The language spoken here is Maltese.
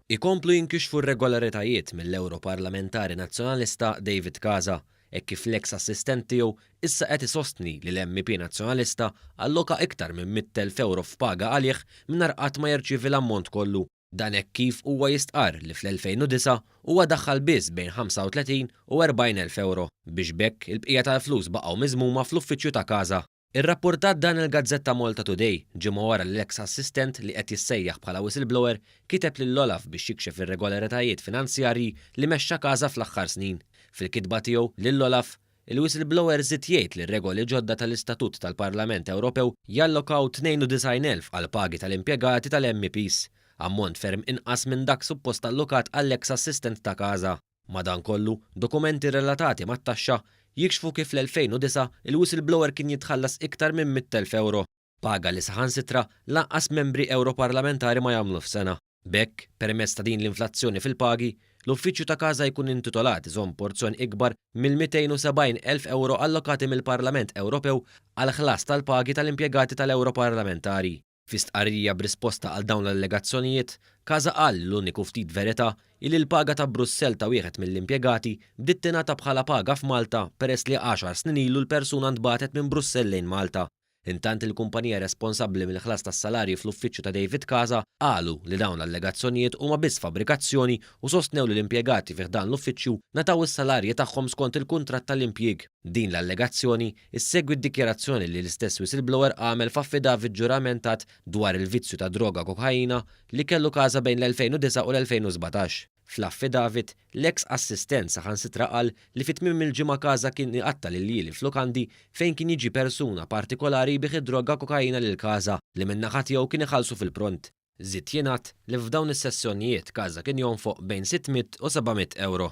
Ikomplu jinkixfu r-regolaritajiet mill-Europarlamentari Nazzjonalista David Casa, kif l-eks assistent tiegħu issa qed isostni li l-MP Nazzjonalista alloka iktar minn 100,000 euro f'paga għalih mingħajr qatt ma jirċievi l-ammont kollu. Dan hekk kif huwa jistqar li fl-2009 huwa daħħal biss bejn 35 u 40,000 euro biex bekk il-bqija tal-flus baqgħu miżmuma fl-uffiċċju ta' Casa. Ir-rapportat dan il-Gazzetta Malta Today ġimgħa wara l-eks assistent li qed jissejjaħ bħala whistleblower kiteb lill-Olaf biex jikxef ir-regolaritajiet finanzjarji li mexxa Casa fl-aħħar snin. Fil-kitba tiegħu lill-Olaf, il-whistleblower żied jgħid li r-regoli ġodda tal-Istatut tal-Parlament Ewropew jallokaw 92,000 għal pagi tal-impjegati tal-MEPs, ammont ferm inqas minn dak suppost allokat għall-eks assistent ta' Casa. Madankollu, dokumenti relatati mat-taxxa jikxfu kif l-2009 il-whistleblower kien jitħallas iktar minn 100,000 euro. Paga li saħansitra lanqas membri Europarlamentari ma jagħmlu f'sena. Bekk, permezz ta' din l-inflazzjoni fil-pagi, l-uffiċċju ta' Casa jkun intitolat iżomm porzjon ikbar mill-270,000 euro allokati mill-Parlament Ewropew għal ħlas tal-pagi tal-impjegati tal-Europarlamentari. Fi stqarrija b'risposta għal dawn l-allegazzjonijiet, Casa qal l-uniku ftit verità li l-paga ta' Brussell ta' wieħed mill-impjegati bdiet tingħata bħala paga f'Malta peress li 10 snin ilu l-persuna ntbagħtet minn Brussell lejn Malta. Intant il-kumpanija responsabbli mill-ħlas tas-salarji fl-uffiċċju ta' David Casa qalu li dawn l-allegazzjonijiet huma biss fabbrikazzjoni u sostnew li l-impjegati fih dan l-uffiċċju nataw is-salarji tagħhom skont il-kuntratt tal-impjieg. Din l-allegazzjoni issegwi d-dikjarazzjoni li l-istess whistleblower għamel f'affidavit ġuramentat dwar il-vizzju ta' droga kokaina li kellu Casa bejn l-2009 u l-2017. Fl-affidavit, l-eks assistent saħansitra qal li fit-tmiem il-ġimgħa Casa kien iqatta lil flokandi fejn kien jiġi persuna partikolari bih id-droga kokaina lil Casa li min-naħa tiegħu kien iħallsu fil-pront. Żied jingħad li f'dawn is-sessjonijiet Casa kien jonfoq bejn 600 u 700 euro.